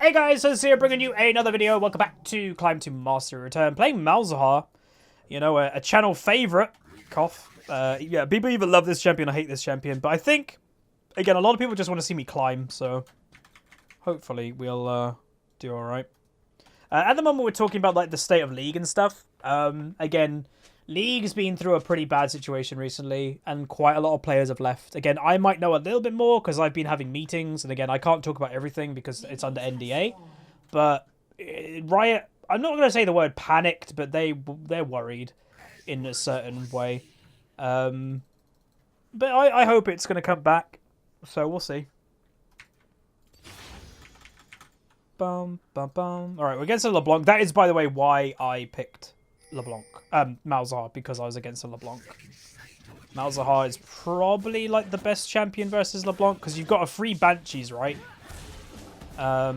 Hey guys, Huzzy here bringing you another video. Welcome back to Climb to Mastery Return. Playing Malzahar, you know, a channel favourite. Cough. Yeah, people either love this champion or hate this champion. But I think, again, a lot of people just want to see me climb. So, hopefully we'll do alright. At the moment we're talking about like the state of League and stuff. Again, League's been through a pretty bad situation recently, and quite a lot of players have left. Again, I might know a little bit more because I've been having meetings, and again, I can't talk about everything because it's under NDA. But Riot, I'm not going to say the word panicked, but they're worried in a certain way. But I hope it's going to come back, so we'll see. Bum, bum, bum. All right, we're against a LeBlanc. That is, by the way, why I picked LeBlanc. Malzahar, because I was against a LeBlanc. Malzahar is probably like the best champion versus LeBlanc because you've got a free Banshees, right? So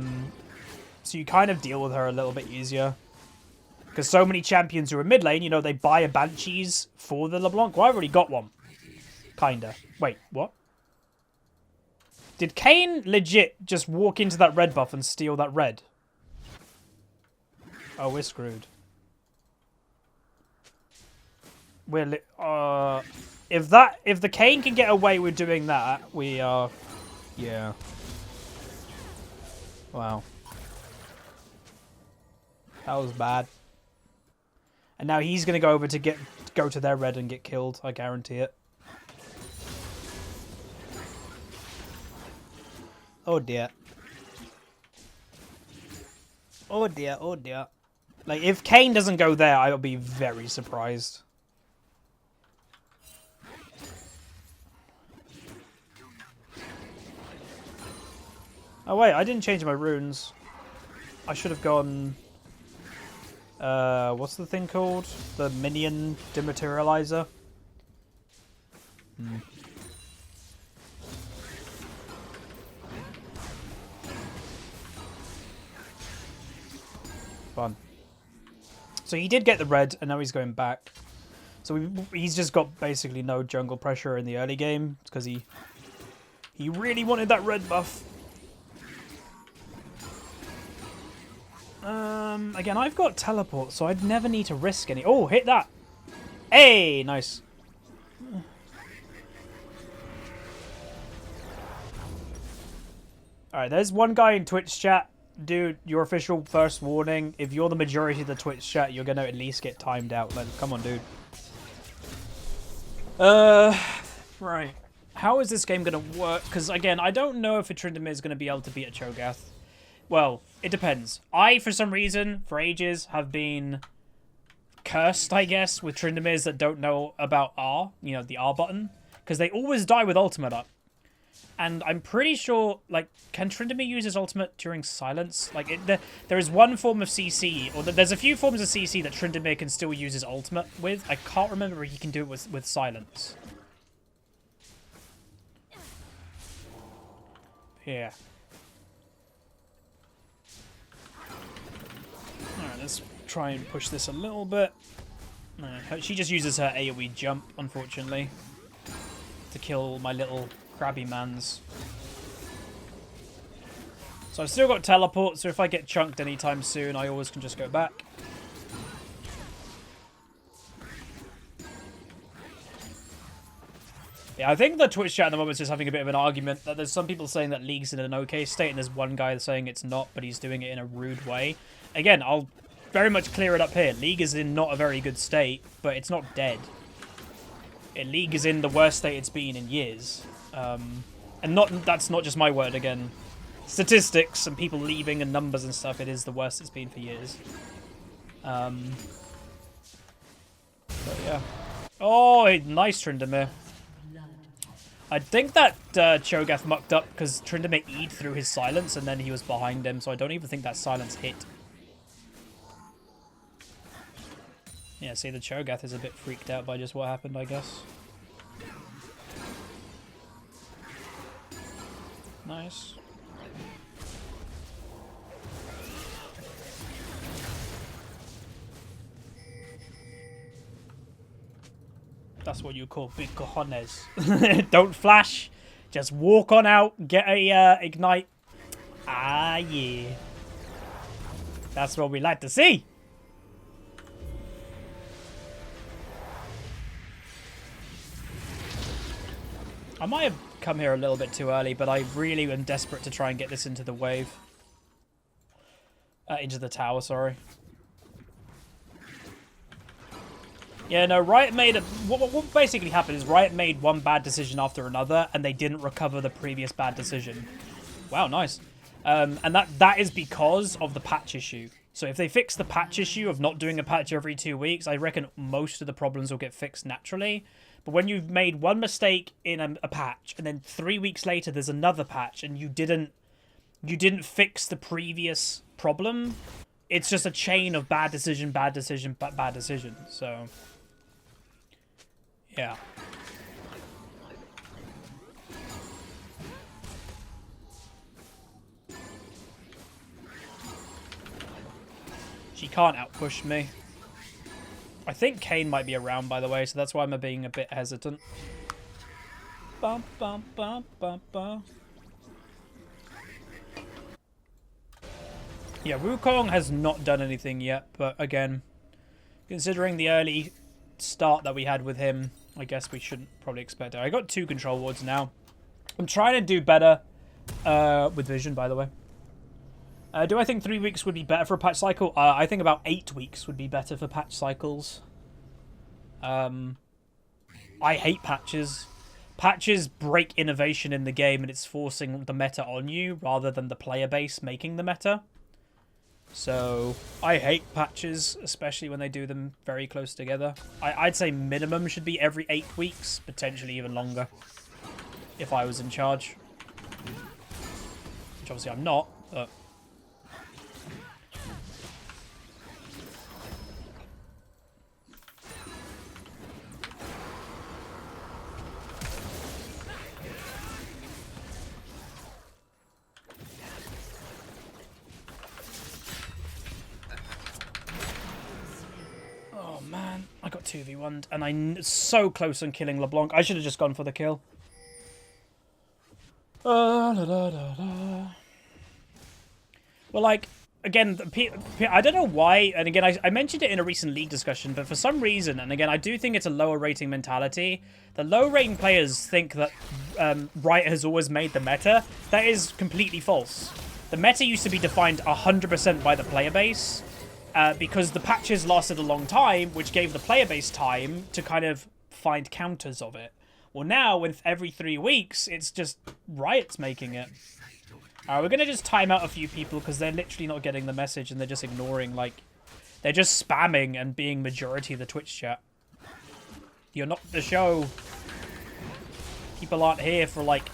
you kind of deal with her a little bit easier. Because so many champions who are mid lane, you know, they buy a Banshees for the LeBlanc. Well, I've already got one. Kinda. Wait, what? Did Kayn legit just walk into that red buff and steal that red? Oh, we're screwed. If the Kayn can get away with doing that, we are, yeah. Wow. That was bad. And now he's gonna go over to go to their red and get killed. I guarantee it. Oh dear. Oh dear. Oh dear. Like if Kayn doesn't go there, I'll be very surprised. Oh wait, I didn't change my runes. I should have gone... what's the thing called? The minion dematerializer? Fun. So he did get the red, and now he's going back. So he's just got basically no jungle pressure in the early game, because he really wanted that red buff. Again, I've got teleport, so I'd never need to risk any... Oh, hit that! Hey, nice. Alright, there's one guy in Twitch chat. Dude, your official first warning. If you're the majority of the Twitch chat, you're going to at least get timed out. Like, come on, dude. Right. How is this game going to work? Because, again, I don't know if a Tryndamere is going to be able to beat a Cho'Gath. Well, it depends. I, for some reason, for ages, have been cursed, I guess, with Tryndameres that don't know about R, you know, the R button. Because they always die with ultimate up. And I'm pretty sure, like, can Tryndamere use his ultimate during silence? Like, there is one form of CC, or there's a few forms of CC that Tryndamere can still use his ultimate with. I can't remember if he can do it with silence. Yeah. Alright, let's try and push this a little bit. She just uses her AoE jump, unfortunately, to kill my little crabby mans. So I've still got teleport, so if I get chunked anytime soon, I always can just go back. Yeah, I think the Twitch chat at the moment is just having a bit of an argument that there's some people saying that League's in an okay state, and there's one guy saying it's not, but he's doing it in a rude way. Again, I'll very much clear it up here. League is in not a very good state, but it's not dead. League is in the worst state it's been in years. And that's not just my word, again. Statistics and people leaving and numbers and stuff, it is the worst it's been for years. But yeah. Oh, nice Tryndamere. I think that Cho'Gath mucked up because Tryndamere E'd through his silence and then he was behind him, so I don't even think that silence hit. Yeah, see, the Cho'Gath is a bit freaked out by just what happened, I guess. Nice. That's what you call big cojones. Don't flash. Just walk on out, get a ignite. Ah, yeah. That's what we like to see. I might have come here a little bit too early, but I really am desperate to try and get this into the wave. Into the tower, sorry. Yeah, no, Riot made a... What basically happened is Riot made one bad decision after another, and they didn't recover the previous bad decision. Wow, nice. And that is because of the patch issue. So if they fix the patch issue of not doing a patch every 2 weeks, I reckon most of the problems will get fixed naturally. But when you've made one mistake in a patch, and then 3 weeks later there's another patch, and you didn't fix the previous problem, it's just a chain of bad decision, bad decision, bad decision. So, yeah. She can't outpush me. I think Kane might be around, by the way, so that's why I'm being a bit hesitant. Bum, bum, bum, bum, bum. Yeah, Wukong has not done anything yet, but again, considering the early start that we had with him, I guess we shouldn't probably expect it. I got 2 control wards now. I'm trying to do better with Vision, by the way. Do I think 3 weeks would be better for a patch cycle? I think about 8 weeks would be better for patch cycles. I hate patches. Patches break innovation in the game, and it's forcing the meta on you rather than the player base making the meta. So I hate patches, especially when they do them very close together. I'd say minimum should be every 8 weeks, potentially even longer, if I was in charge. Which obviously I'm not, but... I got 2v1'd, and I'm so close on killing LeBlanc. I should have just gone for the kill. Well, like, again, I don't know why, and again, I mentioned it in a recent league discussion, but for some reason, and again, I do think it's a lower rating mentality, the low rating players think that Riot has always made the meta. That is completely false. The meta used to be defined 100% by the player base, because the patches lasted a long time, which gave the player base time to kind of find counters of it. Well, now, with every 3 weeks, it's just Riot's making it. Alright, we're going to just time out a few people because they're literally not getting the message and they're just ignoring, like... They're just spamming and being majority of the Twitch chat. You're not the show. People aren't here for, like,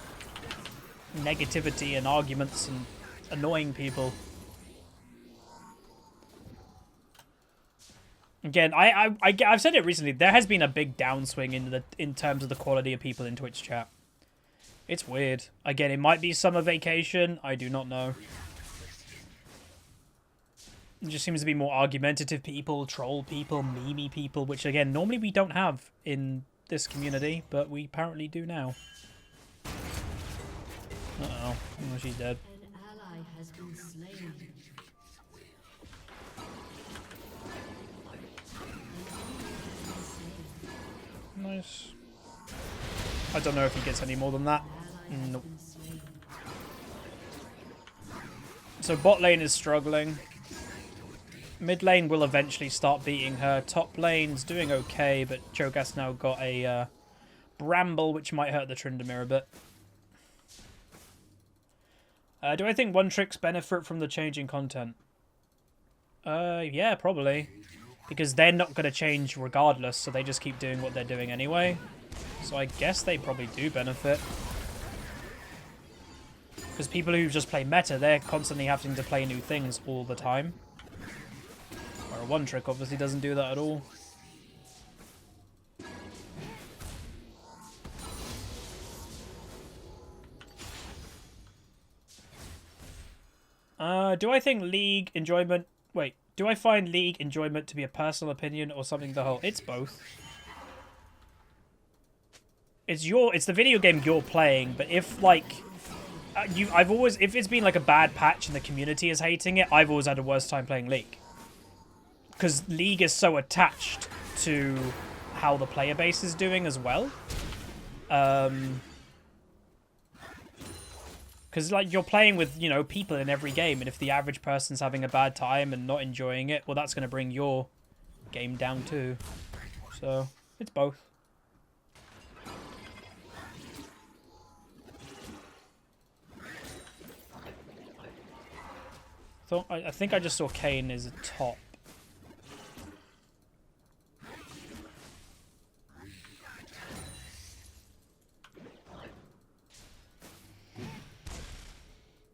negativity and arguments and annoying people. Again, I've said it recently. There has been a big downswing in terms of the quality of people in Twitch chat. It's weird. Again, it might be summer vacation. I do not know. It just seems to be more argumentative people, troll people, meme people, which again, normally we don't have in this community, but we apparently do now. Uh-oh. Oh, she's dead. An ally has been slain. Nice. I don't know if he gets any more than that. Nope. So bot lane is struggling. Mid lane will eventually start beating her. Top lane's doing okay, but Cho'Gath's now got a Bramble, which might hurt the Tryndamere a bit. Do I think one-tricks benefit from the changing content? Yeah, probably. Because they're not going to change regardless, so they just keep doing what they're doing anyway. So I guess they probably do benefit. Because people who just play meta, they're constantly having to play new things all the time. Where a one-trick obviously doesn't do that at all. Do I think League enjoyment... Wait. Do I find League enjoyment to be a personal opinion or something the whole? It's both. It's the video game you're playing, but if I've always, if it's been like a bad patch and the community is hating it, I've always had a worse time playing League. Because League is so attached to how the player base is doing as well. Because like you're playing with, you know, people in every game, and if the average person's having a bad time and not enjoying it, well, that's going to bring your game down too. So it's both. I think I just saw Kane is a top.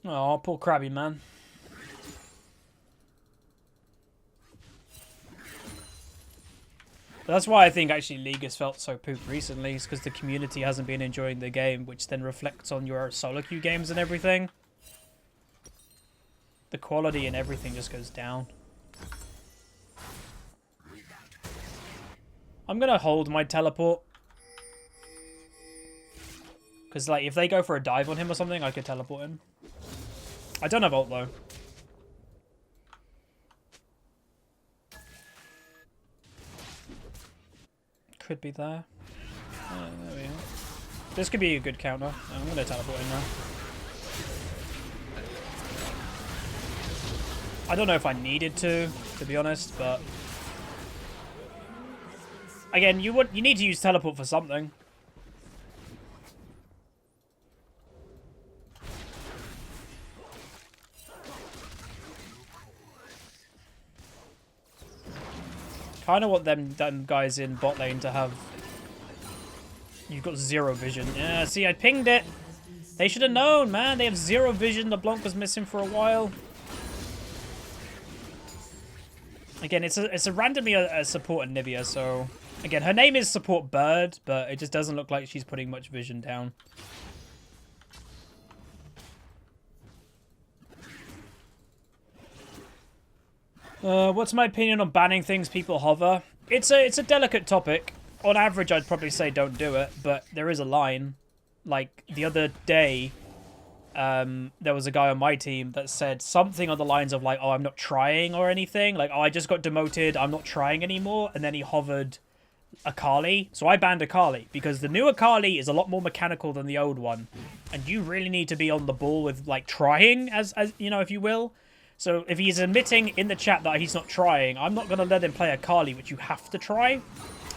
Oh, poor Krabby, man. But that's why I think actually League has felt so poop recently, is because the community hasn't been enjoying the game, which then reflects on your solo queue games and everything. The quality and everything just goes down. I'm gonna hold my teleport. Because like if they go for a dive on him or something, I could teleport him. I don't have ult though. Could be there. There we go. This could be a good counter. I'm going to teleport in now. I don't know if I needed to be honest, but again, you need to use teleport for something. Kind of want them guys in bot lane to have. You've got zero vision. Yeah, see, I pinged it. They should have known, man. They have zero vision. LeBlanc was missing for a while. Again, it's a randomly a support Anivia, so again, her name is Support Bird, but it just doesn't look like she's putting much vision down. What's my opinion on banning things people hover? It's a delicate topic. On average, I'd probably say don't do it, but there is a line. Like, the other day, there was a guy on my team that said something on the lines of, like, oh, I'm not trying or anything. Like, oh, I just got demoted, I'm not trying anymore. And then he hovered Akali. So I banned Akali, because the new Akali is a lot more mechanical than the old one. And you really need to be on the ball with, like, trying, as you know, if you will. So if he's admitting in the chat that he's not trying, I'm not going to let him play Akali, which you have to try.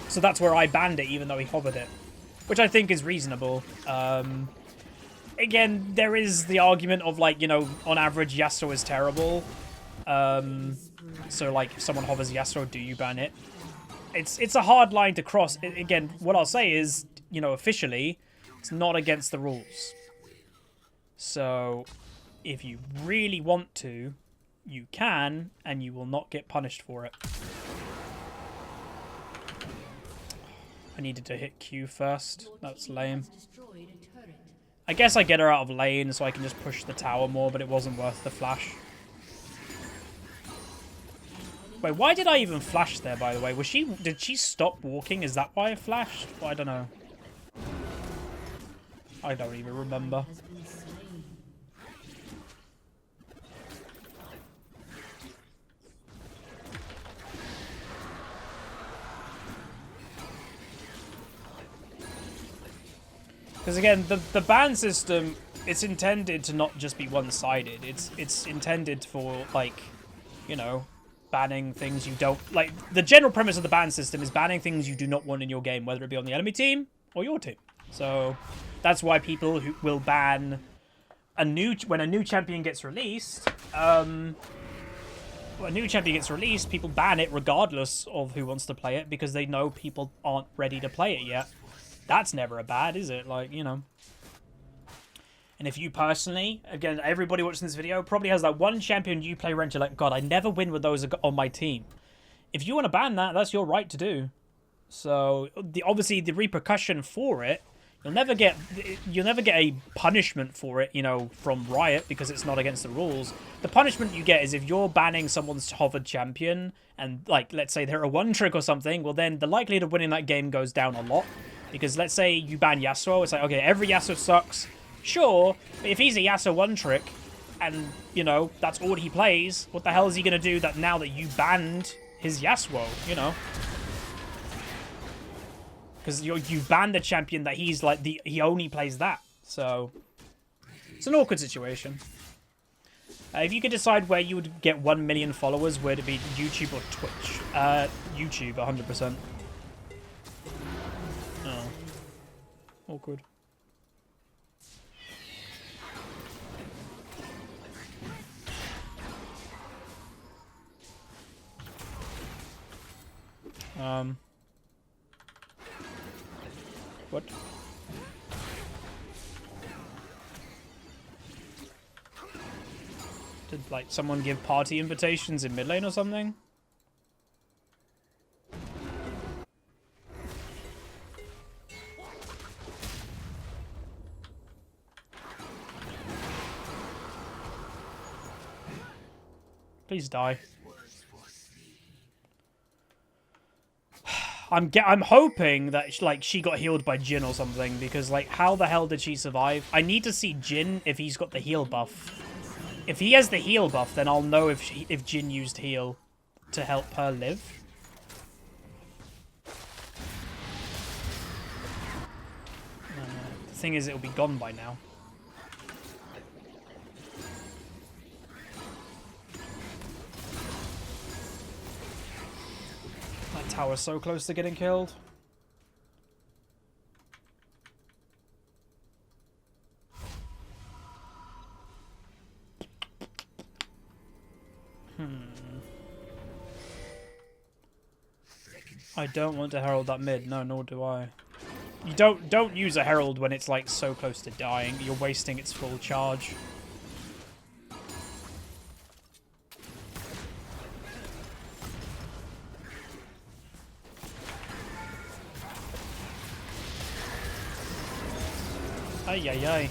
So that's where I banned it, even though he hovered it, which I think is reasonable. Again, there is the argument of, like, you know, on average, Yasuo is terrible. So, like, if someone hovers Yasuo, do you ban it? It's a hard line to cross. Again, what I'll say is, you know, officially, it's not against the rules. So if you really want to, you can, and you will not get punished for it. I needed to hit Q first. That's lame. I guess I get her out of lane so I can just push the tower more, but it wasn't worth the flash. Wait, why did I even flash there, by the way? Did she stop walking? Is that why I flashed? Well, I don't know. I don't even remember. Because again, the ban system, it's intended to not just be one-sided. It's intended for, like, you know, banning things you don't... Like, the general premise of the ban system is banning things you do not want in your game, whether it be on the enemy team or your team. So that's why people who will ban when a new champion gets released, when a new champion gets released, people ban it regardless of who wants to play it, because they know people aren't ready to play it yet. That's never a bad, is it? Like, you know. And if you personally, again, everybody watching this video probably has that one champion you play Rent, you're like, God, I never win with those on my team. If you want to ban that, that's your right to do. So, obviously, the repercussion for it, you'll never get a punishment for it, you know, from Riot, because it's not against the rules. The punishment you get is if you're banning someone's hovered champion, and, like, let's say they're a one-trick or something, well, then the likelihood of winning that game goes down a lot. Because let's say you ban Yasuo, it's like, okay, every Yasuo sucks. Sure, but if he's a Yasuo one trick, and, you know, that's all he plays, what the hell is he going to do that now that you banned his Yasuo, you know? Because you banned the champion that he's like, he only plays that. So, it's an awkward situation. If you could decide where you would get 1 million followers, would it be YouTube or Twitch? YouTube, 100%. Oh. Awkward. What? Did, like, someone give party invitations in mid lane or something? Please die. I'm hoping that she got healed by Jhin or something, because like how the hell did she survive? I need to see Jhin if he's got the heal buff. If he has the heal buff, then I'll know if Jhin used heal to help her live. The thing is, it'll be gone by now. That tower's so close to getting killed. I don't want to herald that mid. No, nor do I. You don't use a herald when it's like so close to dying. You're wasting its full charge. Ay ay ay.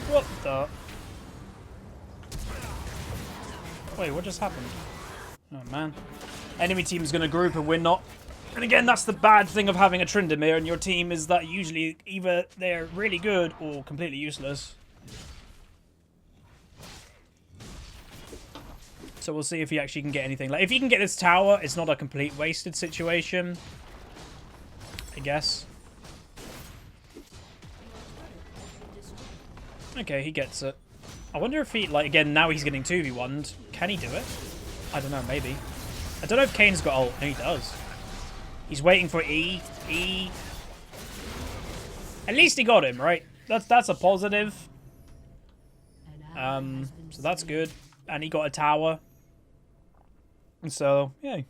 What the? Wait, what just happened? Oh, man. Enemy team's going to group and we're not. And again, that's the bad thing of having a Tryndamere in your team, is that usually either they're really good or completely useless. So we'll see if he actually can get anything. Like, if he can get this tower, it's not a complete wasted situation, I guess. Okay, he gets it. I wonder if he, like, again, now he's getting 2v1'd. Can he do it? I don't know, maybe. I don't know if Kane's got ult. No, he does. He's waiting for E. E. At least he got him, right? That's a positive. So that's good. And he got a tower. And so, yeah.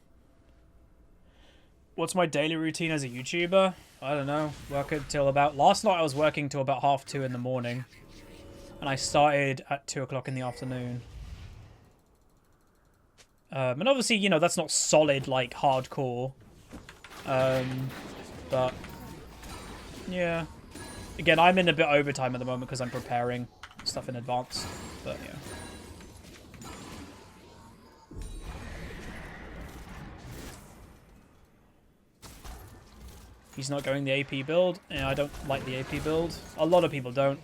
What's my daily routine as a YouTuber? I don't know. Work until about... Last night I was working till about 2:30 in the morning. And I started at 2 o'clock in the afternoon. And obviously, you know, that's not solid, like, hardcore. But, yeah. Again, I'm in a bit overtime at the moment because I'm preparing stuff in advance. But, yeah. He's not going the AP build. Yeah, I don't like the AP build. A lot of people don't.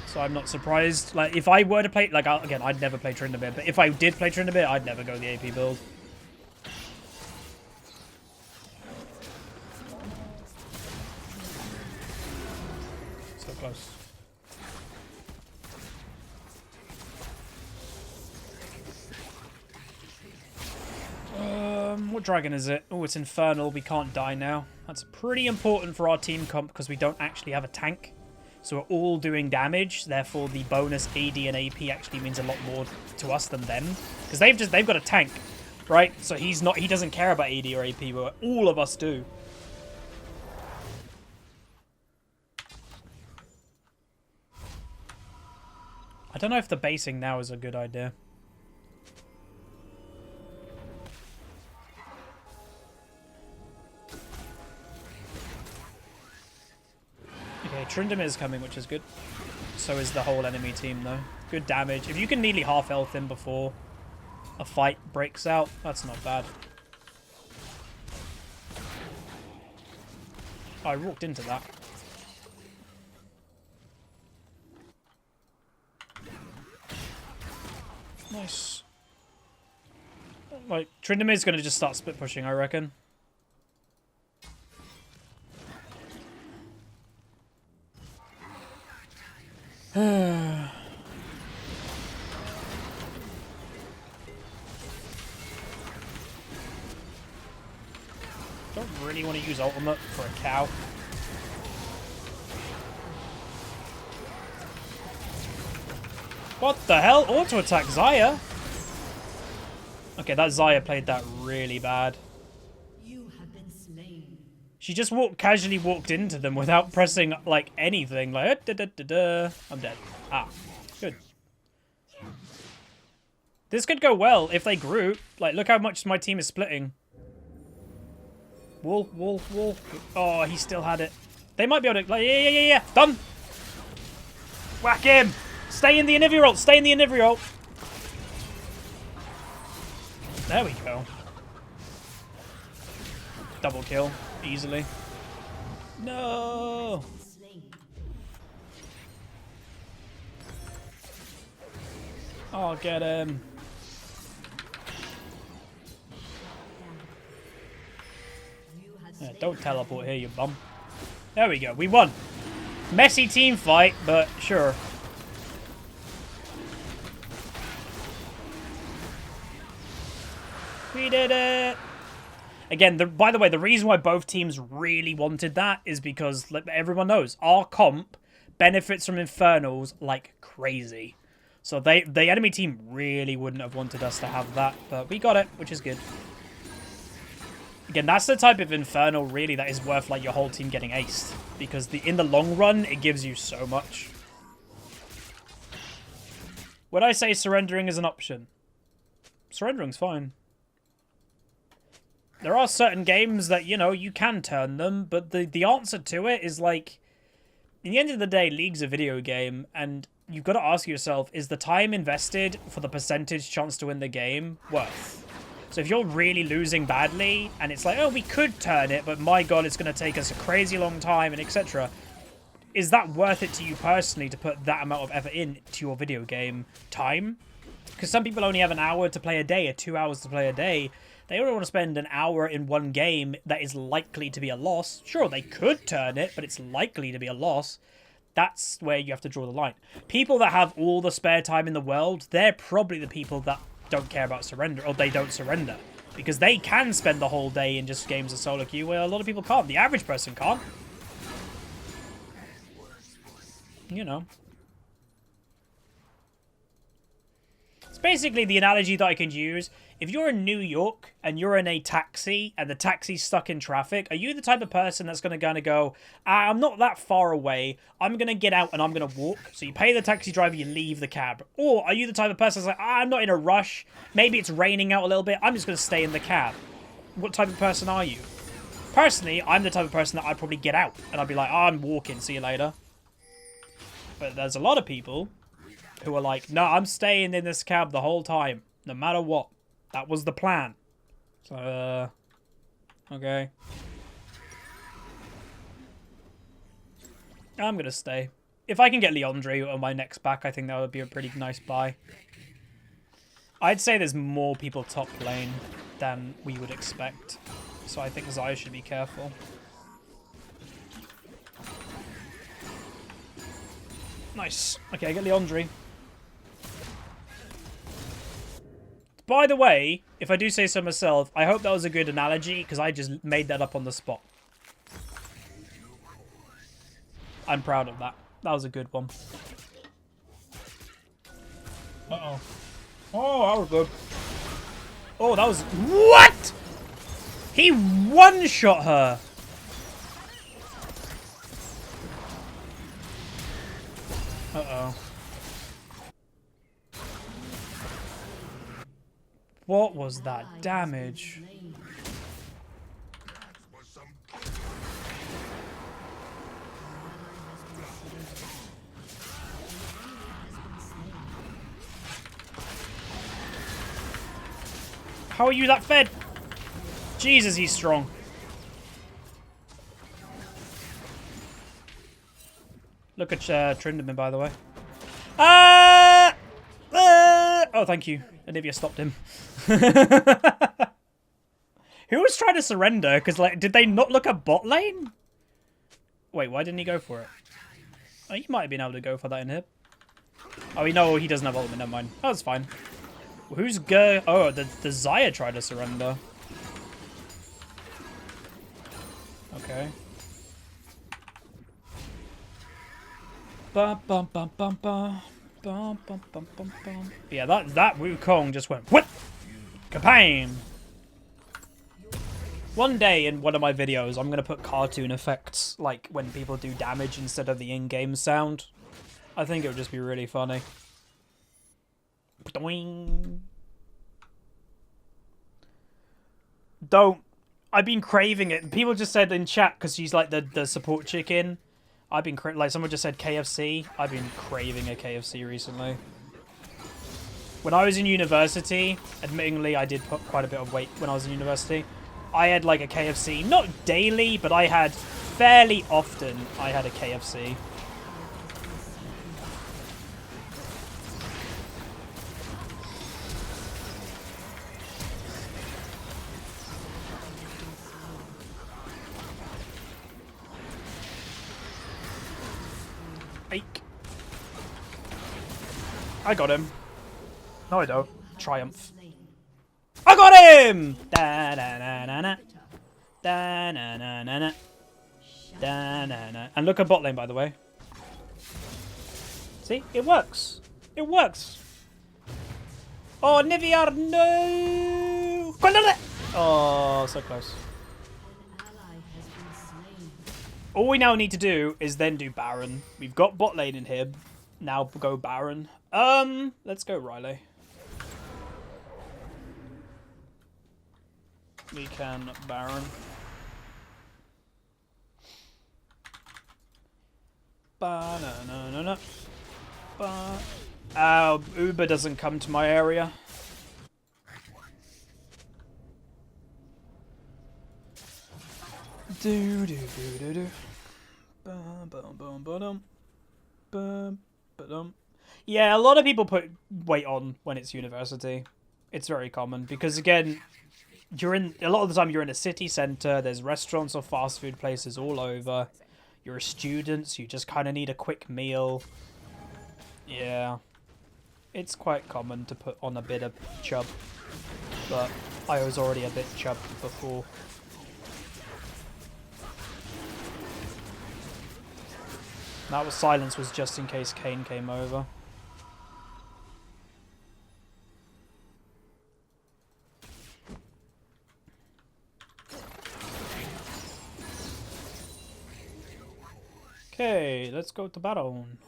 So I'm not surprised. Like, if I were to play... Like, again, I'd never play Tryndamere. But if I did play Tryndamere, I'd never go the AP build. So close. What dragon is it? Oh, it's Infernal. We can't die now. That's pretty important for our team comp because we don't actually have a tank. So we're all doing damage. Therefore, the bonus AD and AP actually means a lot more to us than them. Because they've got a tank, right? So he doesn't care about AD or AP, but all of us do. I don't know if the basing now is a good idea. Okay, Tryndamere is coming, which is good. So is the whole enemy team, though. Good damage. If you can nearly half health him before a fight breaks out, that's not bad. Oh, I walked into that. Nice. Like, Trindamire's gonna just start split pushing, I reckon. Don't really want to use ultimate for a cow. What the hell? Auto attack Xayah? Okay, that Xayah played that really bad. You have been slain. She just casually walked into them without pressing, like, anything. Like, da, da, da, da. I'm dead. Ah, good. This could go well if they group. Like, look how much my team is splitting. Wool, wool, wool. Oh, he still had it. They might be able to, like, yeah. Done. Whack him. Stay in the inhibitor ult. Stay in the inhibitor ult. There we go. Double kill. Easily. No. Oh, get him. Yeah, don't teleport here, you bum. There we go. We won. Messy team fight, but sure. We did it. Again, by the way, the reason why both teams really wanted that is because everyone knows our comp benefits from Infernals like crazy. So the enemy team really wouldn't have wanted us to have that, but we got it, which is good. Again, that's the type of Infernal really that is worth like your whole team getting aced, because in the long run it gives you so much. Would I say surrendering is an option? Surrendering's fine. There are certain games that, you know, you can turn them, but the answer to it is, like, in the end of the day, League's a video game, and you've got to ask yourself, is the time invested for the percentage chance to win the game worth? So if you're really losing badly, and it's like, oh, we could turn it, but my god, it's going to take us a crazy long time, and etc., is that worth it to you personally to put that amount of effort into your video game time? Because some people only have an hour to play a day, or 2 hours to play a day. They don't want to spend an hour in one game that is likely to be a loss. Sure, they could turn it, but it's likely to be a loss. That's where you have to draw the line. People that have all the spare time in the world, they're probably the people that don't care about surrender, or they don't surrender. Because they can spend the whole day in just games of solo queue where a lot of people can't. The average person can't. You know. It's basically the analogy that I can use. If you're in New York and you're in a taxi and the taxi's stuck in traffic, are you the type of person that's going to go, I'm not that far away, I'm going to get out and I'm going to walk? So you pay the taxi driver, you leave the cab. Or are you the type of person that's like, I'm not in a rush, maybe it's raining out a little bit, I'm just going to stay in the cab? What type of person are you? Personally, I'm the type of person that I'd probably get out and I'd be like, I'm walking, see you later. But there's a lot of people who are like, no, I'm staying in this cab the whole time, no matter what. That was the plan. So, okay. I'm going to stay. If I can get Leandre on my next back, I think that would be a pretty nice buy. I'd say there's more people top lane than we would expect. So I think Xayah should be careful. Nice. Okay, I get Leandre. By the way, if I do say so myself, I hope that was a good analogy, because I just made that up on the spot. I'm proud of that. That was a good one. Uh-oh. Oh, that was good. Oh, that was... What?! He one-shot her! Uh-oh. What was that damage? How are you that fed? Jesus, he's strong. Look at Trindaman, by the way. Oh, thank you. Anivia stopped him. Who was trying to surrender? Because, like, did they not look at bot lane? Wait, why didn't he go for it? Oh, he might have been able to go for that inhib. Oh, no, he doesn't have ultimate. Never mind. Oh, that's fine. Who's go? Oh, the Xayah tried to surrender. Okay. Bum bum bum bum bum bum bum bum bum bum. Yeah, that Wukong just went whip, kapang. One day in one of my videos, I'm gonna put cartoon effects like when people do damage instead of the in-game sound. I think it would just be really funny. Don't. I've been craving it. People just said in chat because she's like the support chicken. I've been like someone just said KFC. I've been craving a KFC recently. When I was in university, admittingly, I did put quite a bit of weight when I was in university. I had like a KFC, not daily, but I had fairly often. I had a KFC. I got him. No, I don't. Triumph. I got him! Da da da da da. Da na na na na. Da na na. And look at bot lane, by the way. See? It works. It works. Oh, Nivea, no! Oh, so close. All we now need to do is then do Baron. We've got bot lane in here. Now go Baron. Let's go Riley. We can Baron. Ba-na-na-na-na. Uber doesn't come to my area. Do do do do do. Bum bum bum bum bum bum. Yeah, a lot of people put weight on when it's university. It's very common because again, a lot of the time you're in a city centre. There's restaurants or fast food places all over. You're a student, so you just kind of need a quick meal. Yeah, it's quite common to put on a bit of chub, but I was already a bit chubbed before. That was silence was just in case Kane came over. Okay, let's go to Baron.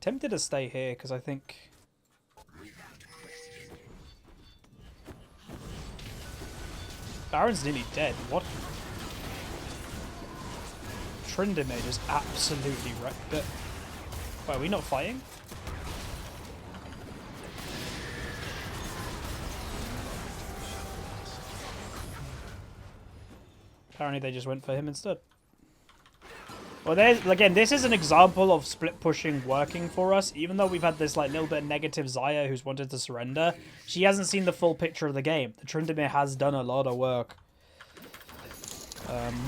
Tempted to stay here because I think Baron's nearly dead. What? Tryndamere just absolutely wrecked it. Wait, are we not fighting? Apparently they just went for him instead. Well, there's, again, this is an example of split pushing working for us. Even though we've had this like little bit of negative Xayah who's wanted to surrender, she hasn't seen the full picture of the game. The Tryndamere has done a lot of work.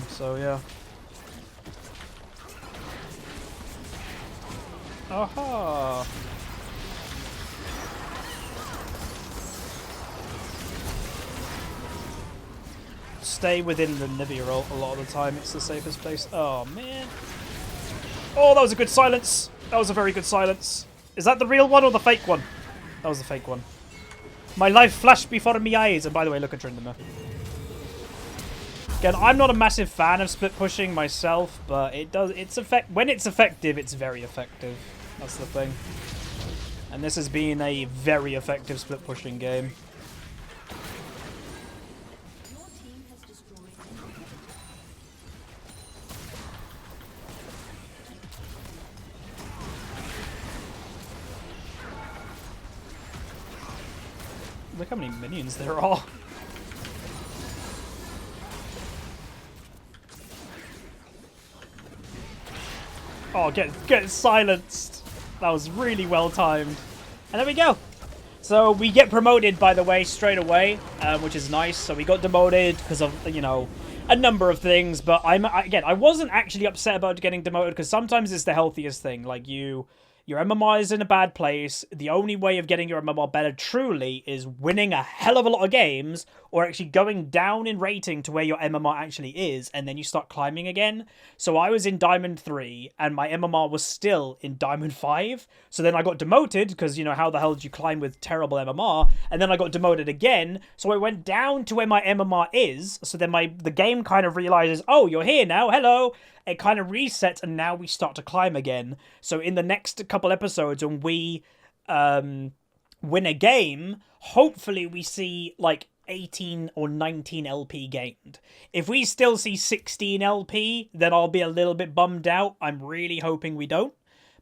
So yeah. Aha! Stay within the Nivea roll a lot of the time. It's the safest place. Oh, man. Oh, that was a good silence. That was a very good silence. Is that the real one or the fake one? That was the fake one. My life flashed before my eyes. And by the way, look at Tryndamere. Again, I'm not a massive fan of split pushing myself, but it does. When it's effective, it's very effective. That's the thing. And this has been a very effective split pushing game. Look how many minions there are. Oh, get silenced. That was really well timed. And there we go. So we get promoted, by the way, straight away, which is nice. So we got demoted because of, you know, a number of things. But again, I wasn't actually upset about getting demoted because sometimes it's the healthiest thing. Like your MMR is in a bad place. The only way of getting your MMR better truly is winning a hell of a lot of games or actually going down in rating to where your MMR actually is, and then you start climbing again. So I was in Diamond 3 and my MMR was still in Diamond 5. So then I got demoted because, you know, how the hell did you climb with terrible MMR? And then I got demoted again. So I went down to where my MMR is. So then the game kind of realizes, oh, you're here now. Hello. It kind of resets, and now we start to climb again. So in the next couple episodes, when we win a game, hopefully we see like 18 or 19 LP gained. If we still see 16 LP, then I'll be a little bit bummed out. I'm really hoping we don't.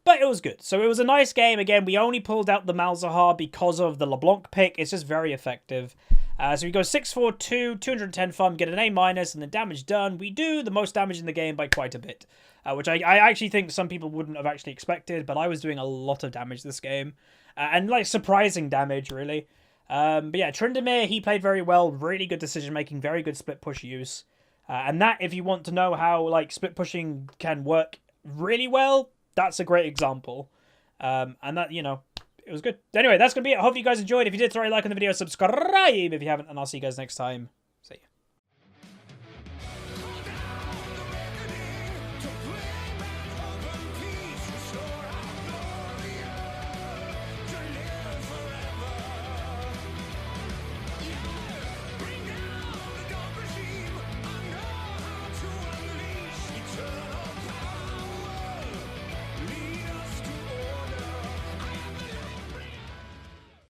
But it was good. So it was a nice game. Again, we only pulled out the Malzahar because of the LeBlanc pick. It's just very effective. So we go 642, 210 farm, get an A-, and the damage done. We do the most damage in the game by quite a bit, which I actually think some people wouldn't have actually expected, but I was doing a lot of damage this game, and like surprising damage, really. But yeah, Tryndamere, he played very well, really good decision-making, very good split push use. And that, if you want to know how like split pushing can work really well, that's a great example. And that, you know, it was good. Anyway, that's going to be it. I hope you guys enjoyed. If you did, throw a like on the video, subscribe if you haven't, and I'll see you guys next time.